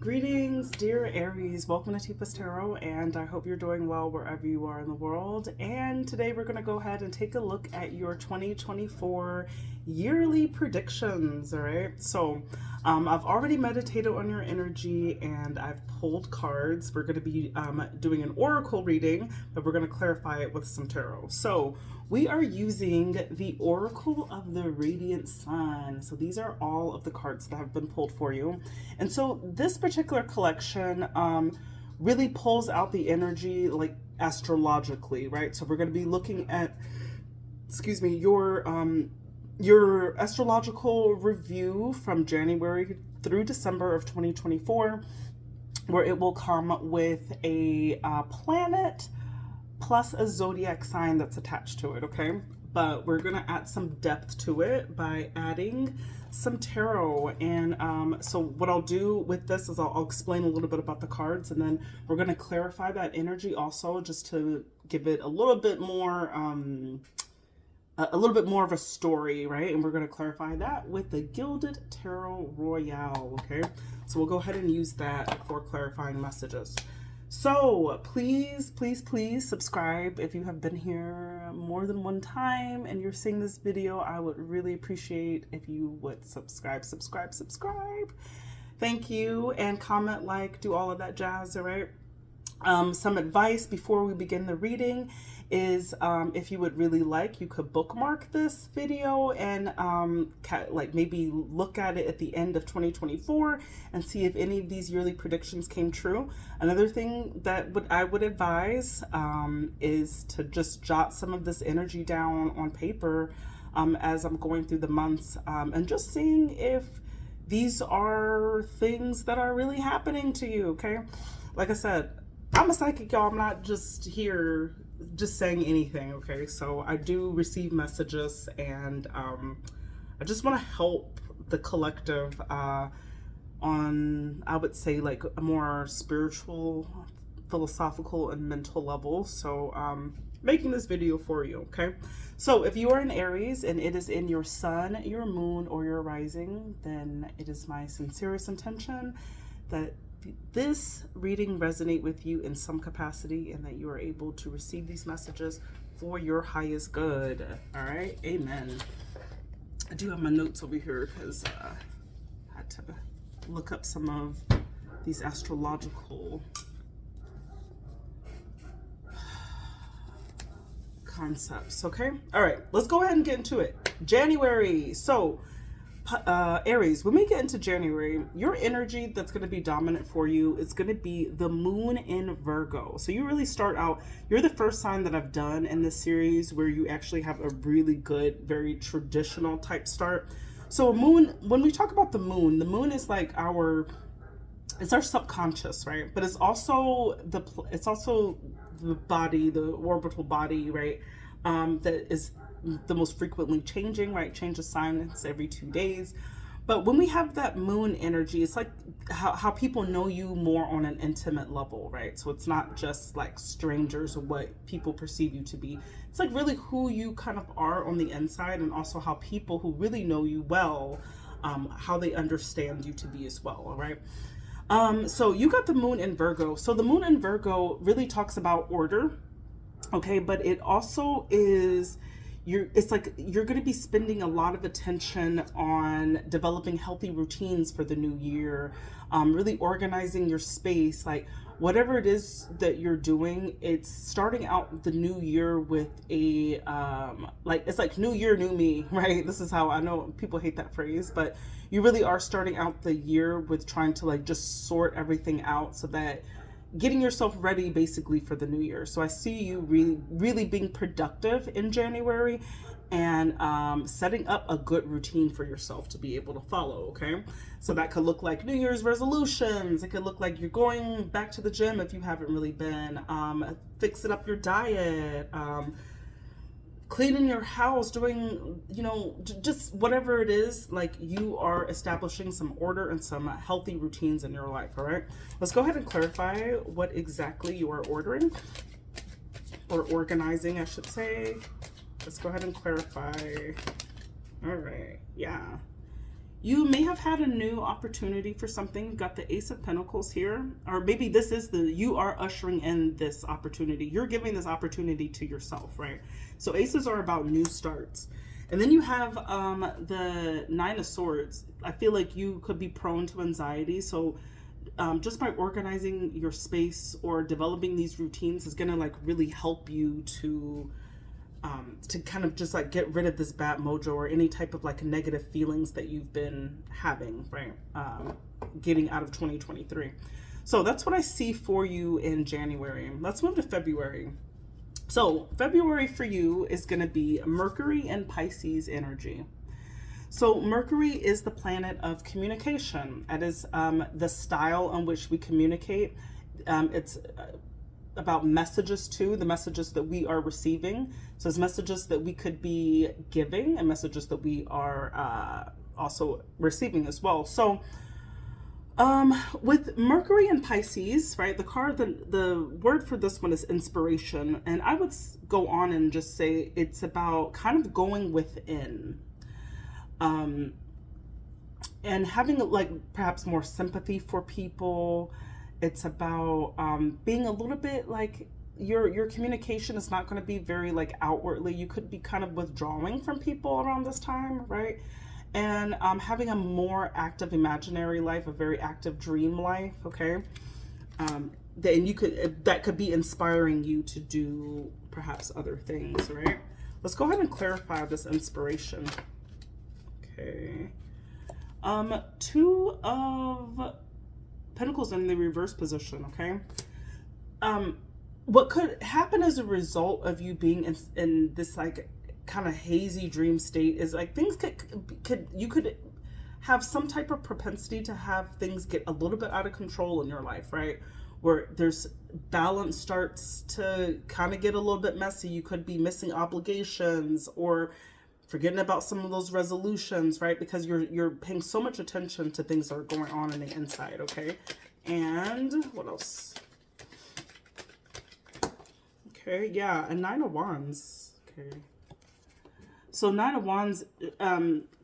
Greetings, dear Aries. Welcome to Tifa's Tarot, and I hope you're doing well wherever you are in the world. And today we're going to go ahead and take a look at your 2024 yearly predictions, all right? So I've already meditated on your energy and I've pulled cards. We're going to be doing an oracle reading, but we're going to clarify it with some tarot. So we are using the Oracle of the Radiant Sun. So these are all of the cards that have been pulled for you. And so this particular collection really pulls out the energy like astrologically, right? So we're going to be looking at, your astrological review from January through December of 2024, where it will come with a planet plus a zodiac sign that's attached to it, okay? But we're gonna add some depth to it by adding some tarot. And so what I'll do with this is I'll explain a little bit about the cards, and then we're gonna clarify that energy also, just to give it a little bit more of a story, right? And we're going to clarify that with the Gilded Tarot Royale, okay? So we'll go ahead and use that for clarifying messages. So please, please, please subscribe if you have been here more than one time and you're seeing this video. I would really appreciate if you would subscribe. Thank you. And comment, like, do all of that jazz, all right? Some advice before we begin the reading is if you would really like, you could bookmark this video and like maybe look at it at the end of 2024 and see if any of these yearly predictions came true. Another thing that I would advise is to just jot some of this energy down on paper as I'm going through the months and just seeing if these are things that are really happening to you, okay? Like I said, I'm a psychic, y'all. I'm not just here just saying anything, okay? So I do receive messages, and I just want to help the collective on, I would say, like a more spiritual, philosophical, and mental level. So making this video for you, okay? So if you are an Aries and it is in your sun, your moon, or your rising, then it is my sincerest intention that this reading resonate with you in some capacity and that you are able to receive these messages for your highest good. All right, amen. I do have my notes over here because I had to look up some of these astrological concepts. Okay, all right, let's go ahead and get into it. January. So Aries, when we get into January, your energy that's going to be dominant for you is going to be the moon in Virgo. So you really start out, you're the first sign that I've done in this series where you actually have a really good, very traditional type start. So moon, when we talk about the moon is like it's our subconscious, right? But it's also the body, the orbital body, right? That is the most frequently changing, right? Changes signs every 2 days. But when we have that moon energy, it's like how people know you more on an intimate level, right? So it's not just like strangers or what people perceive you to be. It's like really who you kind of are on the inside, and also how people who really know you well, how they understand you to be as well, all right? So you got the moon in Virgo. So the moon in Virgo really talks about order, okay? But it also is, it's like you're going to be spending a lot of attention on developing healthy routines for the new year, really organizing your space, like whatever it is that you're doing. It's starting out the new year with a it's like new year, new me, right? This is how I know people hate that phrase, but you really are starting out the year with trying to like just sort everything out so that getting yourself ready basically for the new year. So I see you really being productive in January and setting up a good routine for yourself to be able to follow, okay? So that could look like New Year's resolutions. It could look like you're going back to the gym if you haven't really been, fixing up your diet, cleaning your house, doing, just whatever it is, like you are establishing some order and some healthy routines in your life, all right? Let's go ahead and clarify what exactly you are ordering, or organizing, I should say. Let's go ahead and clarify. All right, yeah. You may have had a new opportunity for something. You've got the Ace of Pentacles here, or maybe this is you are ushering in this opportunity. You're giving this opportunity to yourself, right? So aces are about new starts. And then you have the Nine of Swords. I feel like you could be prone to anxiety. So just by organizing your space or developing these routines is going to like really help you to kind of just like get rid of this bad mojo or any type of like negative feelings that you've been having, right? Getting out of 2023. So that's what I see for you in January. Let's move to February. So February for you is going to be Mercury and Pisces energy. So Mercury is the planet of communication. It is the style in which we communicate. It's about messages too, the messages that we are receiving. So it's messages that we could be giving and messages that we are also receiving as well. So with Mercury and Pisces, right, the word for this one is inspiration. And I would go on and just say it's about kind of going within. And having like perhaps more sympathy for people. It's about being a little bit like your communication is not going to be very like outwardly. You could be kind of withdrawing from people around this time, right? And having a more active imaginary life, a very active dream life, okay? Then that could be inspiring you to do perhaps other things, right? Let's go ahead and clarify this inspiration. Okay. Two of Pentacles in the reverse position, okay? What could happen as a result of you being in this like kind of hazy dream state is like things you could have some type of propensity to have things get a little bit out of control in your life, right? Where there's balance starts to kind of get a little bit messy. You could be missing obligations or forgetting about some of those resolutions, right? Because you're paying so much attention to things that are going on in the inside, okay? And what else? Okay, yeah, a Nine of Wands. Okay. So Nine of Wands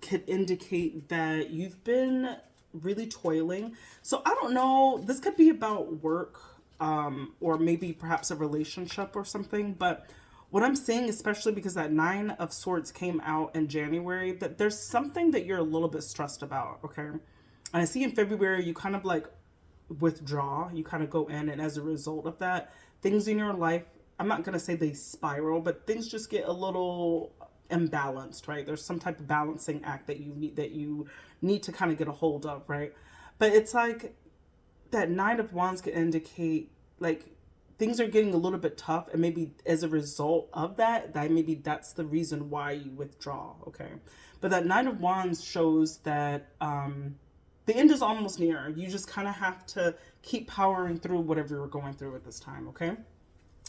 could indicate that you've been really toiling. So I don't know, this could be about work or maybe perhaps a relationship or something, but what I'm saying, especially because that Nine of Swords came out in January, that there's something that you're a little bit stressed about, okay? And I see in February, you kind of like withdraw, you kind of go in, and as a result of that, things in your life, I'm not going to say they spiral, but things just get a little imbalanced, right? There's some type of balancing act that you need to kind of get a hold of, right? But it's like that Nine of Wands can indicate like things are getting a little bit tough, and maybe as a result of that maybe that's the reason why you withdraw, okay? But that Nine of Wands shows that the end is almost near. You just kind of have to keep powering through whatever you're going through at this time, okay?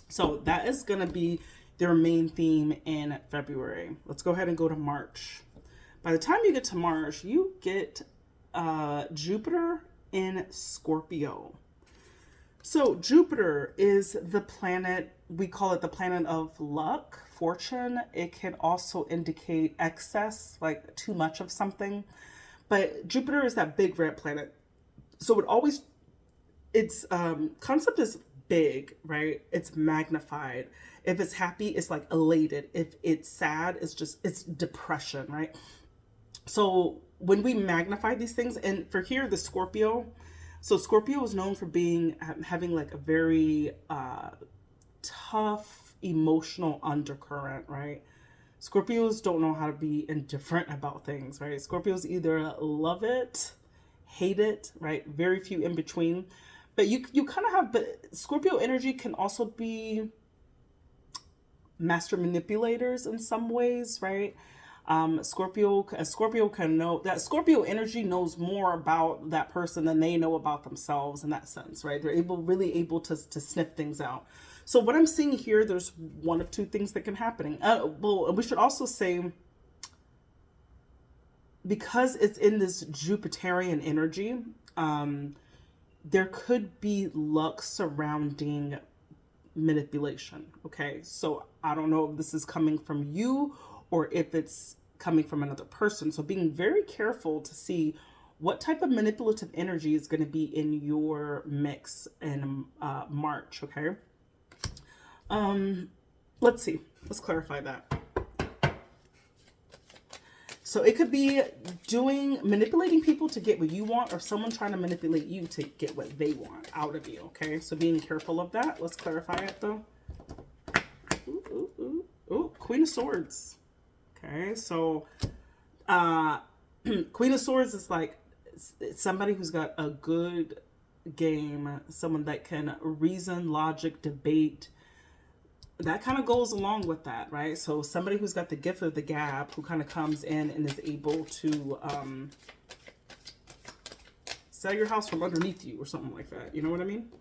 So that is going to be their main theme in February. Let's go ahead and go to March. By the time you get to March, you get Jupiter in Scorpio. So Jupiter is the planet, we call it the planet of luck, fortune. It can also indicate excess, like too much of something. But Jupiter is that big red planet. So its concept is big, right? It's magnified. If it's happy, it's like elated. If it's sad, it's depression, right? So when we magnify these things, and for here, the Scorpio, so Scorpio is known for having like a very tough emotional undercurrent, right? Scorpios don't know how to be indifferent about things, right? Scorpios either love it, hate it, right? Very few in between. But you kind of have, but Scorpio energy can also be master manipulators in some ways, right? Scorpio can know that Scorpio energy knows more about that person than they know about themselves in that sense, right? They're really able to sniff things out. So what I'm seeing here, there's one of two things that can happen. Well, we should also say, because it's in this Jupiterian energy, there could be luck surrounding manipulation. Okay, so I don't know if this is coming from you or if it's coming from another person. So being very careful to see what type of manipulative energy is going to be in your mix in March, okay? Let's see. Let's clarify that. So it could be manipulating people to get what you want, or someone trying to manipulate you to get what they want out of you, okay? So being careful of that. Let's clarify it, though. Ooh, ooh, ooh. Ooh, Queen of Swords. Okay, so Queen of Swords is like somebody who's got a good game, someone that can reason, logic, debate. That kind of goes along with that, right? So somebody who's got the gift of the gab, who kind of comes in and is able to sell your house from underneath you or something like that. You know what I mean?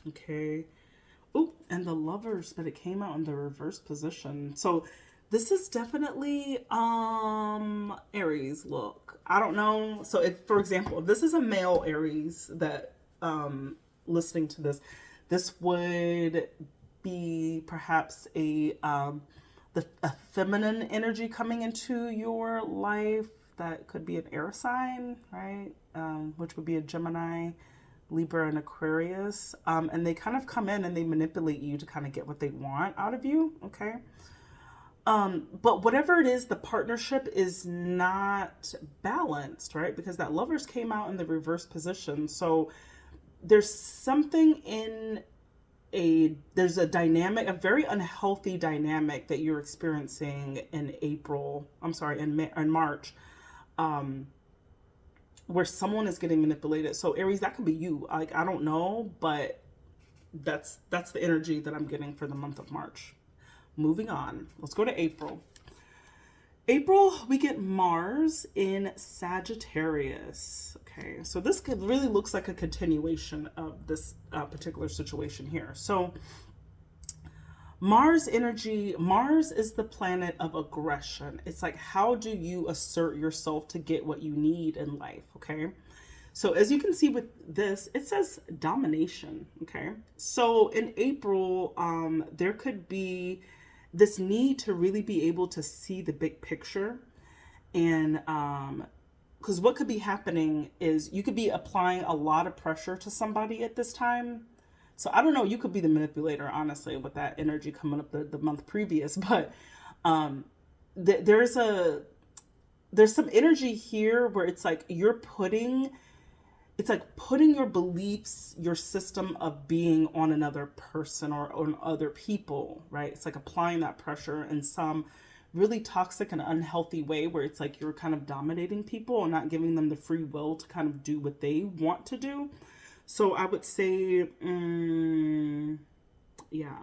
Okay. Oh, and the Lovers, but it came out in the reverse position. So this is definitely Aries look. I don't know. So if, for example, if this is a male Aries that listening to this, this would be perhaps a feminine energy coming into your life. That could be an air sign, right? Which would be a Gemini, Libra, and Aquarius. And they kind of come in and they manipulate you to kind of get what they want out of you, okay? But whatever it is, the partnership is not balanced, right? Because that Lovers came out in the reverse position. So there's something in there's a dynamic, a very unhealthy dynamic that you're experiencing in in March, where someone is getting manipulated. So Aries, that could be you. Like, I don't know, but that's the energy that I'm getting for the month of March. Moving on, let's go to April. April, we get Mars in Sagittarius. Okay, so this really looks like a continuation of this particular situation here. So Mars energy, Mars is the planet of aggression. It's like, how do you assert yourself to get what you need in life, okay? So as you can see with this, it says domination, okay? So in April, there could be this need to really be able to see the big picture. And because what could be happening is you could be applying a lot of pressure to somebody at this time. So I don't know, you could be the manipulator, honestly, with that energy coming up the month previous. But there's some energy here where it's like it's like putting your beliefs, your system of being on another person or on other people, right? It's like applying that pressure in some really toxic and unhealthy way where it's like you're kind of dominating people and not giving them the free will to kind of do what they want to do. So I would say, yeah,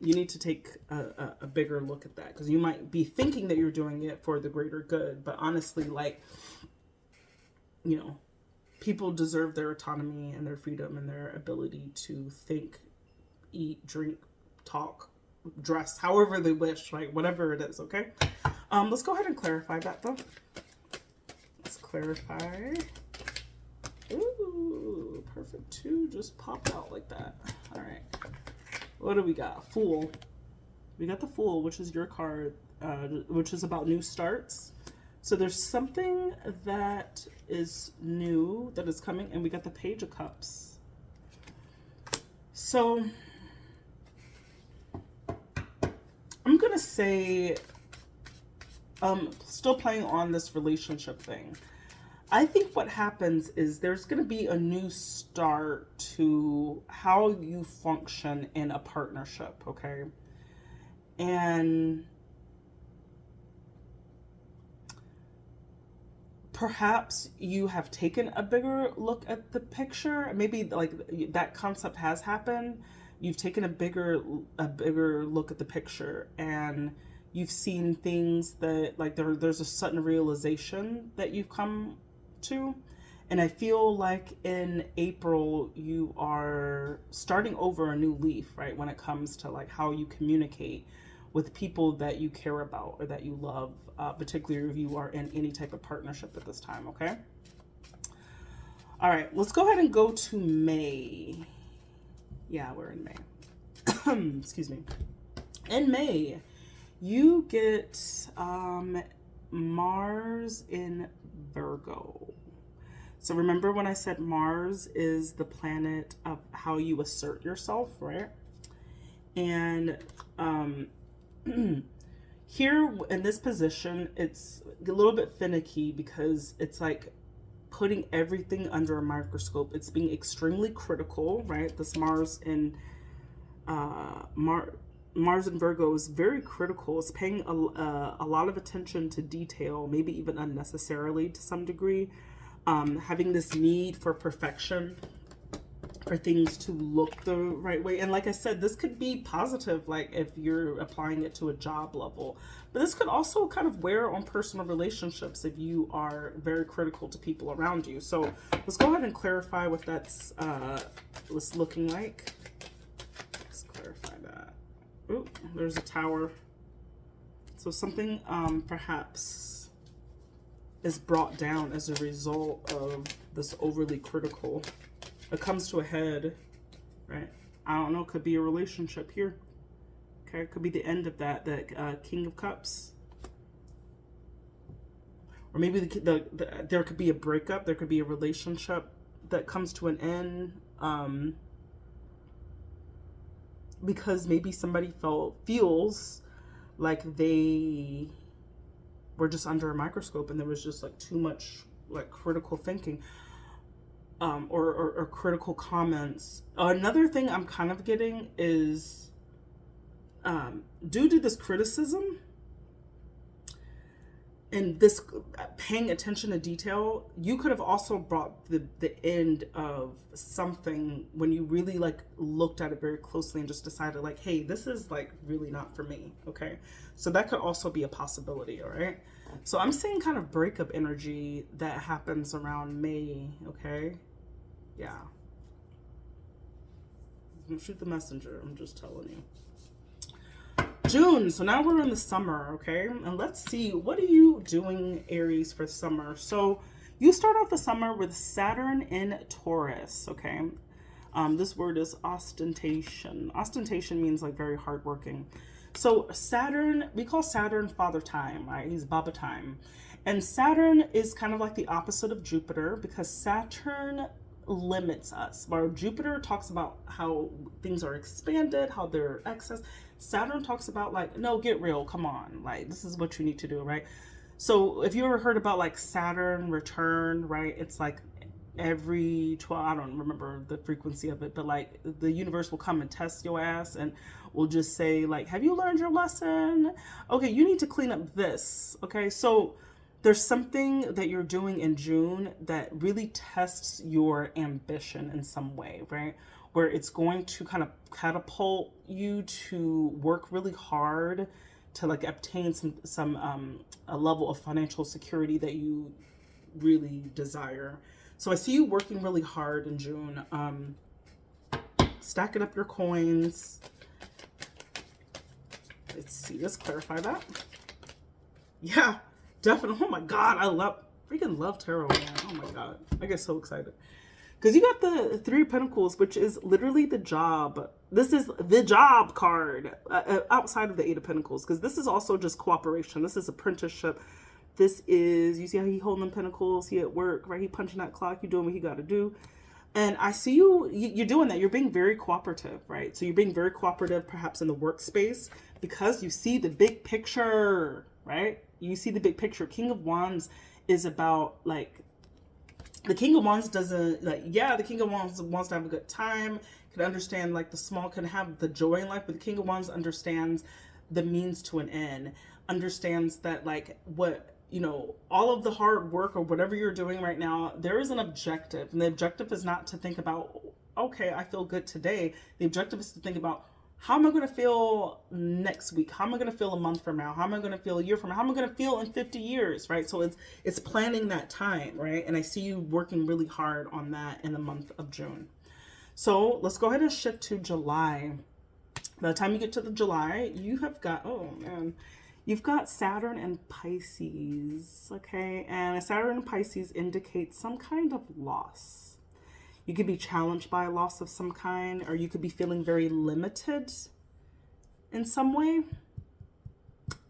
you need to take a bigger look at that, because you might be thinking that you're doing it for the greater good, but honestly, like, you know, people deserve their autonomy and their freedom and their ability to think, eat, drink, talk, dress however they wish, right? Whatever it is, okay? Let's go ahead and clarify that, though. Let's clarify. Ooh, perfect. 2 just popped out like that. All right. What do we got? Fool. We got the Fool, which is your card, which is about new starts. So there's something that is new that is coming, and we got the Page of Cups. So I'm going to say, still playing on this relationship thing, I think what happens is there's going to be a new start to how you function in a partnership, okay? And perhaps you have taken a bigger look at the picture. Maybe like that concept has happened. You've taken a bigger look at the picture, and you've seen things that like there's a sudden realization that you've come to. And I feel like in April you are starting over a new leaf, right? When it comes to like how you communicate with people that you care about or that you love, particularly if you are in any type of partnership at this time, okay? All right, let's go ahead and go to May. Yeah, we're in May. Excuse me. In May, you get Mars in Virgo. So remember when I said Mars is the planet of how you assert yourself, right? And here in this position, it's a little bit finicky because it's like putting everything under a microscope. It's being extremely critical, right? This Mars in Virgo is very critical. It's paying a lot of attention to detail, maybe even unnecessarily to some degree. Having this need for perfection, for things to look the right way. And like I said, this could be positive, like if you're applying it to a job level. But this could also kind of wear on personal relationships if you are very critical to people around you. So let's go ahead and clarify what that's looking like. Let's clarify that. Oh, there's a tower. So something perhaps is brought down as a result of this overly critical. It comes to a head, right? I don't know. Could be a relationship here. Okay, it could be the end of that King of Cups. Or maybe there could be a breakup. There could be a relationship that comes to an end. Because maybe somebody feels like they were just under a microscope and there was just like too much like critical thinking. Or critical comments. Another thing I'm kind of getting is due to this criticism and this paying attention to detail, you could have also brought the end of something when you really like looked at it very closely and just decided like, hey, this is like really not for me. Okay, so that could also be a possibility. All right, so I'm seeing kind of breakup energy that happens around May. Okay. Yeah. Don't shoot the messenger. I'm just telling you. June. So now we're in the summer, okay? And let's see, what are you doing, Aries, for summer? So you start off the summer with Saturn in Taurus, okay? This word is ostentation. Ostentation means like very hardworking. So Saturn, we call Saturn Father Time, right? He's Baba Time. And Saturn is kind of like the opposite of Jupiter because Saturn limits us. While Jupiter talks about how things are expanded, how they're excess, Saturn talks about like, no, get real, come on, like this is what you need to do, right? So if you ever heard about like Saturn return, right, it's like every 12, I don't remember the frequency of it, but like the universe will come and test your ass and will just say like, have you learned your lesson? Okay, you need to clean up this. Okay, so there's something that you're doing in June that really tests your ambition in some way, right? Where it's going to kind of catapult you to work really hard to like obtain a level of financial security that you really desire. So I see you working really hard in June, stacking up your coins. Let's see, let's clarify that. Yeah. Definitely. Oh my God. Freaking love tarot, man. Oh my God. I get so excited. Because you got the Three of Pentacles, which is literally the job. This is the job card outside of the Eight of Pentacles. Because this is also just cooperation. This is apprenticeship. This is, you see how he holding them pentacles? He at work, right? He punching that clock. You doing what he got to do. And I see you're doing that. You're being very cooperative, right? So you're being very cooperative perhaps in the workspace because you see the big picture, right? You see the big picture. King of Wands is about like, the King of Wands doesn't like, yeah, the King of Wands wants to have a good time, can understand like the small, can have the joy in life, but the King of Wands understands the means to an end, understands that like what, you know, all of the hard work or whatever you're doing right now, there is an objective. And the objective is not to think about, okay, I feel good today. The objective is to think about, how am I going to feel next week? How am I going to feel a month from now? How am I going to feel a year from now? How am I going to feel in 50 years, right? So it's planning that time, right? And I see you working really hard on that in the month of June. So let's go ahead and shift to July. By the time you get to the July, you have got, oh man, you've got Saturn and Pisces, okay? And Saturn and Pisces indicates some kind of loss. You could be challenged by a loss of some kind, or you could be feeling very limited in some way.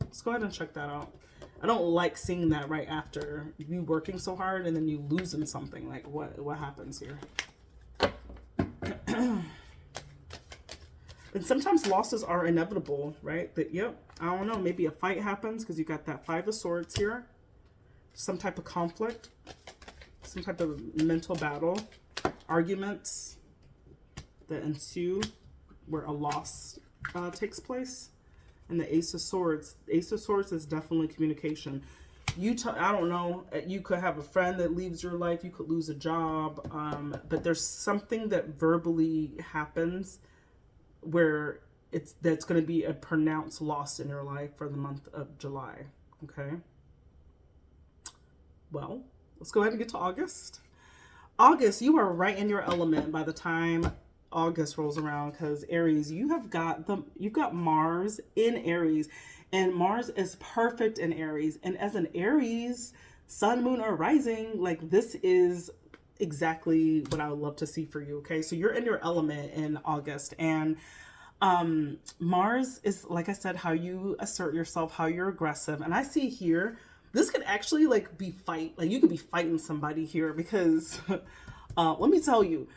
Let's go ahead and check that out. I don't like seeing that right after you working so hard and then you losing something. Like what happens here? And sometimes losses are inevitable, right? That, yep, I don't know, maybe a fight happens because you got that Five of Swords here. Some type of conflict, some type of mental battle, arguments that ensue where a loss takes place. And the Ace of Swords. Ace of Swords is definitely communication. I don't know, you could have a friend that leaves your life, you could lose a job, but there's something that verbally happens where that's going to be a pronounced loss in your life for the month of July. Okay. Well, let's go ahead and get to August. August, you are right in your element by the time August rolls around, because Aries, you've got Mars in Aries, and Mars is perfect in Aries. And as an Aries, sun, moon, or rising, like this is exactly what I would love to see for you. Okay, so you're in your element in August, and Mars is, like I said, how you assert yourself, how you're aggressive. And I see here, this could actually like be fight, like you could be fighting somebody here, because let me tell you,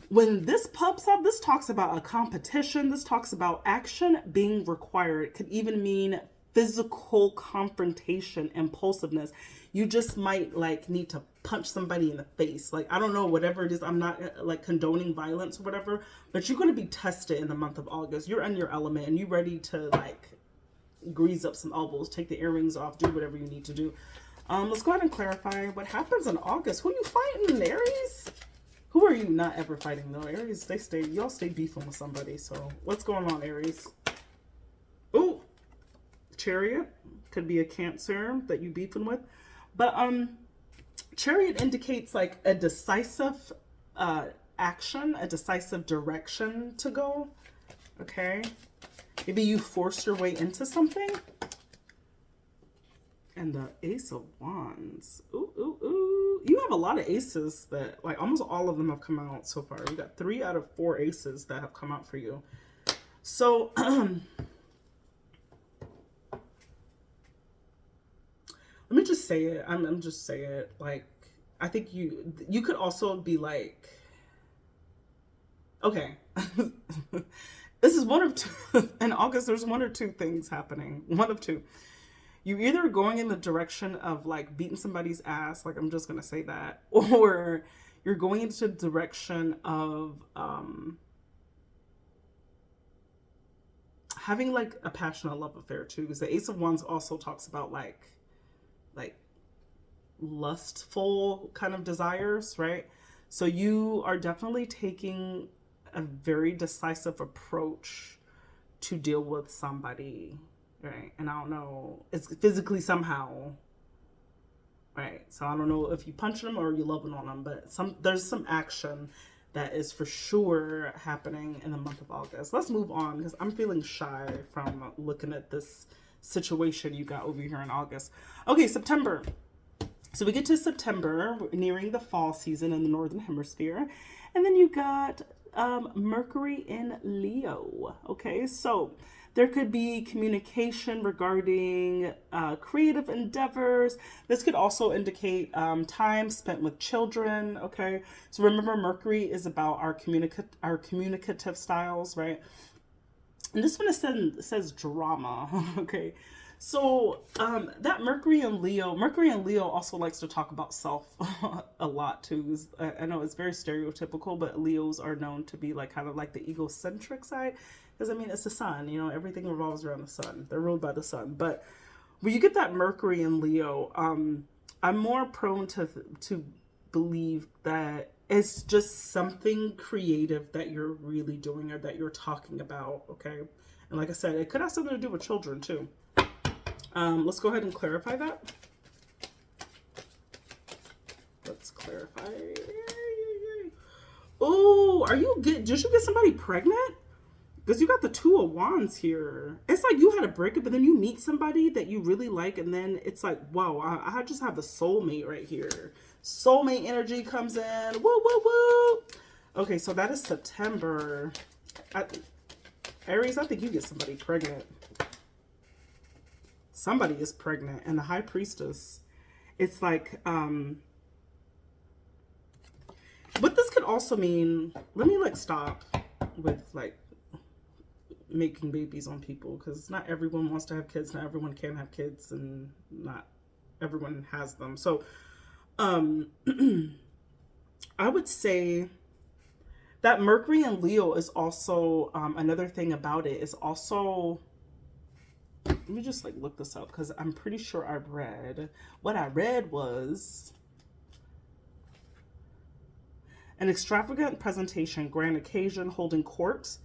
when this pops up, this talks about a competition. This talks about action being required. It could even mean physical confrontation, impulsiveness. You just might like need to punch somebody in the face. Like, I don't know, whatever it is. I'm not like condoning violence or whatever, but you're going to be tested in the month of August. You're in your element and you're ready to like grease up some elbows, take the earrings off, do whatever you need to do. Let's go ahead and clarify what happens in August. Who are you fighting, Aries? Who are you not ever fighting though? Aries, y'all stay beefing with somebody. So what's going on, Aries? Ooh, Chariot. Could be a Cancer that you beefing with. But Chariot indicates like a decisive action, a decisive direction to go. Okay. Maybe you forced your way into something. And the Ace of Wands. Ooh, ooh, ooh. You have a lot of aces that, like, almost all of them have come out so far. You got 3 out of 4 aces that have come out for you. So, let me just say it. I'm just say it. Like, I think you could also be like, okay. This is one of two. In August, there's 1 or 2 things happening. 1 of 2. You're either going in the direction of like beating somebody's ass, like I'm just going to say that, or you're going into the direction of having like a passionate love affair too, because the Ace of Wands also talks about like lustful kind of desires, right? So you are definitely taking a very decisive approach to deal with somebody. Right, and I don't know, it's physically somehow, right? So I don't know if you punch them or you loving on them, but there's some action that is for sure happening in the month of August. Let's move on, because I'm feeling shy from looking at this situation you got over here in August. Okay, September. So we get to September, we're nearing the fall season in the Northern Hemisphere, and then you got Mercury in Leo. Okay, so there could be communication regarding creative endeavors. This could also indicate time spent with children, okay? So remember, Mercury is about our communicative styles, right? And this one says drama, okay? So that Mercury and Leo also likes to talk about self a lot too. I know it's very stereotypical, but Leos are known to be like kind of like the egocentric side. Because I mean, it's the sun, you know, everything revolves around the sun. They're ruled by the sun. But when you get that Mercury in Leo, I'm more prone to believe that it's just something creative that you're really doing or that you're talking about, okay? And like I said, it could have something to do with children too. Let's go ahead and clarify that. Let's clarify. Oh, did you get somebody pregnant? Because you got the 2 of Wands here. It's like you had a breakup, but then you meet somebody that you really like, and then it's like, wow, I just have a soulmate right here. Soulmate energy comes in. Woo, woo, woo. Okay, so that is September. Aries, I think you get somebody pregnant. somebody is pregnant. And the high priestess, it's like, what this could also mean, let me like stop with like making babies on people, because not everyone wants to have kids, not everyone can have kids, and not everyone has them. So I would say that Mercury and Leo is also another thing about it is also, let me just like look this up, because I'm pretty sure I read, what I read was an extravagant presentation, grand occasion, holding court,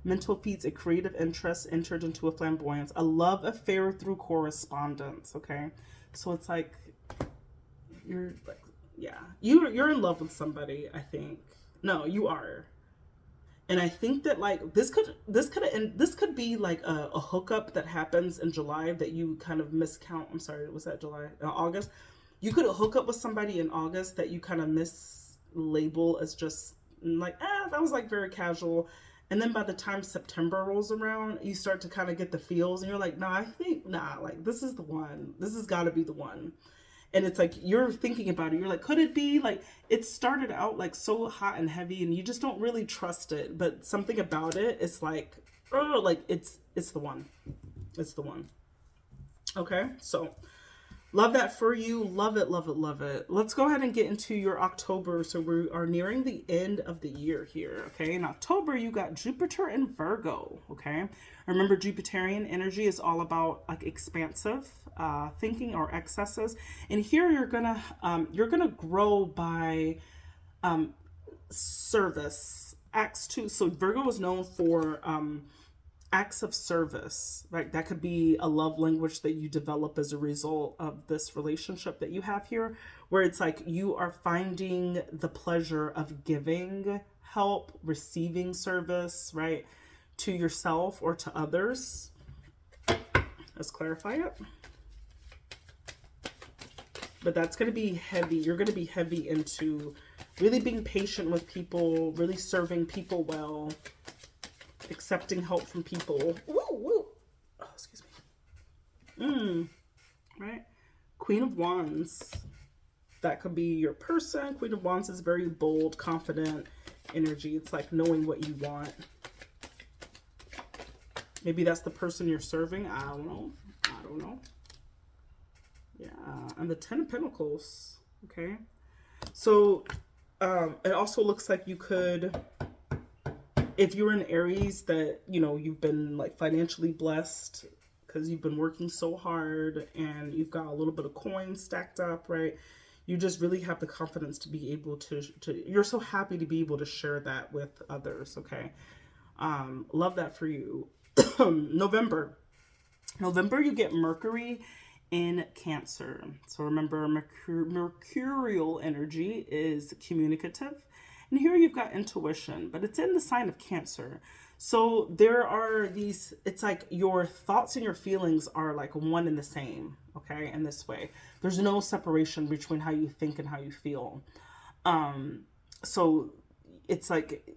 mental feats, a creative interest entered into a flamboyance, a love affair through correspondence. Okay, so it's like you're like, yeah, you're in love with somebody. I think no, you are, and I think that like this could be like a hookup that happens in July that you kind of miscount. I'm sorry, was that July? August? You could hook up with somebody in August that you kind of mislabel as just like, that was like very casual. And then by the time September rolls around, you start to kind of get the feels, and you're like, nah, I think, nah, like this is the one. This has got to be the one. And it's like, you're thinking about it. You're like, could it be? Like, it started out like so hot and heavy, and you just don't really trust it. But something about it, it's like, oh, like it's the one. It's the one. Okay, so love that for you. Love it, love it, love it. Let's go ahead and get into your October. So we are nearing the end of the year here. Okay, in October, you got Jupiter and Virgo. Okay, remember Jupiterian energy is all about like expansive thinking or excesses. And here you're gonna grow by service. Acts 2. So Virgo is known for acts of service, right? That could be a love language that you develop as a result of this relationship that you have here, where it's like you are finding the pleasure of giving help, receiving service, right, to yourself or to others. Let's clarify it. But that's going to be heavy. You're going to be heavy into really being patient with people, really serving people well, accepting help from people. Woo, woo. Oh, excuse me. Right? Queen of Wands. That could be your person. Queen of Wands is very bold, confident energy. It's like knowing what you want. Maybe that's the person you're serving. I don't know. Yeah. And the 10 of Pentacles. Okay. So it also looks like you could, if you're in Aries, that, you know, you've been like financially blessed because you've been working so hard and you've got a little bit of coins stacked up, right? You just really have the confidence to be able to you're so happy to be able to share that with others. Okay. Love that for you. November, you get Mercury in Cancer. So remember, mercurial energy is communicative. And here you've got intuition, but it's in the sign of Cancer. So there are these, it's like your thoughts and your feelings are like one and the same, okay, in this way. There's no separation between how you think and how you feel. So it's like,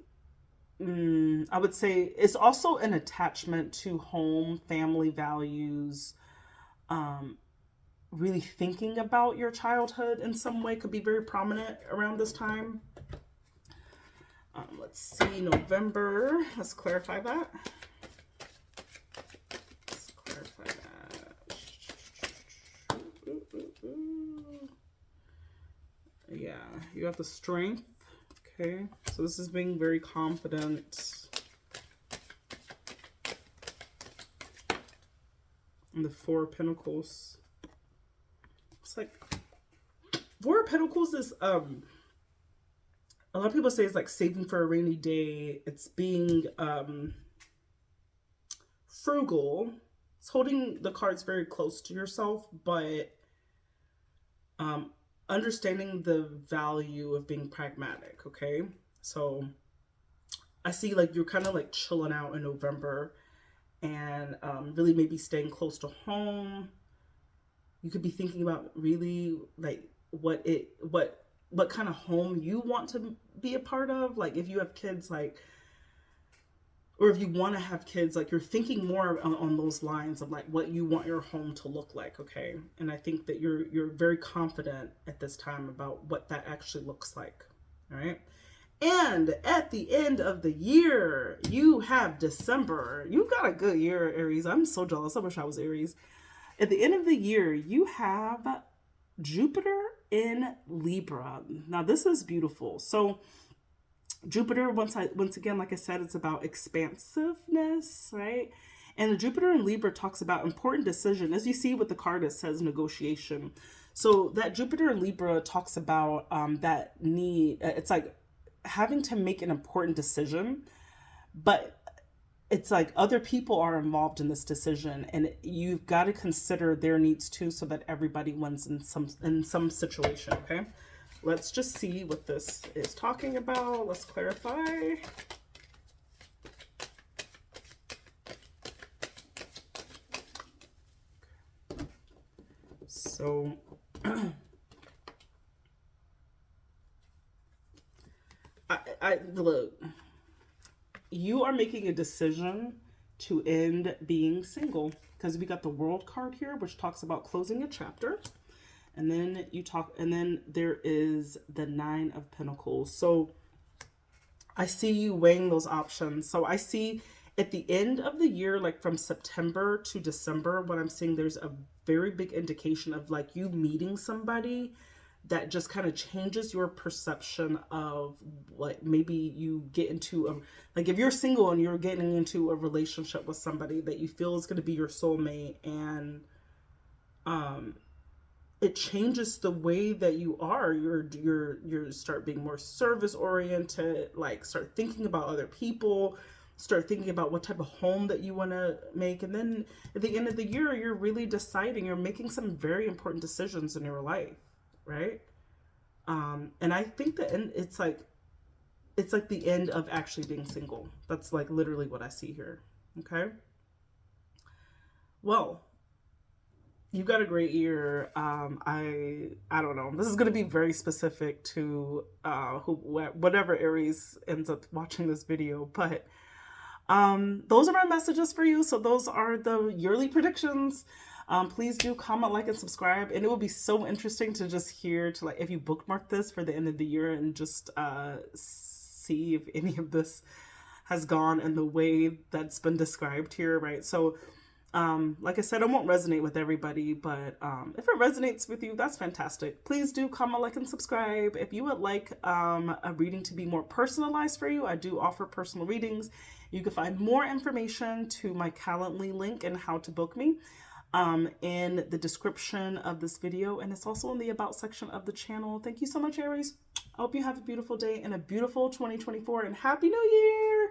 I would say it's also an attachment to home, family values, really thinking about your childhood in some way could be very prominent around this time. Let's see, November. Let's clarify that. Yeah, you have the Strength. Okay, so this is being very confident. And the Four of Pentacles. It's like Four of Pentacles is a lot of people say it's like saving for a rainy day. It's being frugal. It's holding the cards very close to yourself, but understanding the value of being pragmatic. Okay, so I see like you're kind of like chilling out in November and really maybe staying close to home. You could be thinking about really like what kind of home you want to be a part of. Like if you have kids, like or if you want to have kids, like you're thinking more on those lines of like what you want your home to look like, okay? And I think that you're very confident at this time about what that actually looks like, all right? And at the end of the year, you have December. You got a good year, Aries. I'm so jealous. I wish I was Aries. At the end of the year, you have Jupiter in Libra. Now, this is beautiful. So, Jupiter, once again, like I said, it's about expansiveness, right? And the Jupiter in Libra talks about important decision. As you see with the card, it says negotiation. So that Jupiter in Libra talks about that need. It's like having to make an important decision, but it's like other people are involved in this decision, and you've got to consider their needs too, so that everybody wins in some situation. Okay, let's just see what this is talking about. Let's clarify. So I look, you are making a decision to end being single, because we got the World card here, which talks about closing a chapter. And then there is the Nine of Pentacles. So I see you weighing those options. So I see at the end of the year, like from September to December, what I'm seeing, there's a very big indication of like you meeting somebody that just kind of changes your perception of like maybe you get into a, like if you're single and you're getting into a relationship with somebody that you feel is going to be your soulmate, and it changes the way that you are. You're start being more service oriented, like start thinking about other people, start thinking about what type of home that you want to make. And then at the end of the year, you're really deciding, you're making some very important decisions in your life, right? And I think that it's like the end of actually being single. That's like literally what I see here. Okay. Well, you got a great year. I don't know. This is going to be very specific to whatever Aries ends up watching this video, but those are my messages for you. So those are the yearly predictions. Please do comment, like, and subscribe. And it will be so interesting to just hear, to like, if you bookmark this for the end of the year and just see if any of this has gone in the way that's been described here, right? So like I said, it won't resonate with everybody, but if it resonates with you, that's fantastic. Please do comment, like, and subscribe. If you would like a reading to be more personalized for you, I do offer personal readings. You can find more information to my Calendly link and how to book me in the description of this video, and it's also in the about section of the channel. Thank you so much, Aries. I hope you have a beautiful day and a beautiful 2024, and Happy New Year!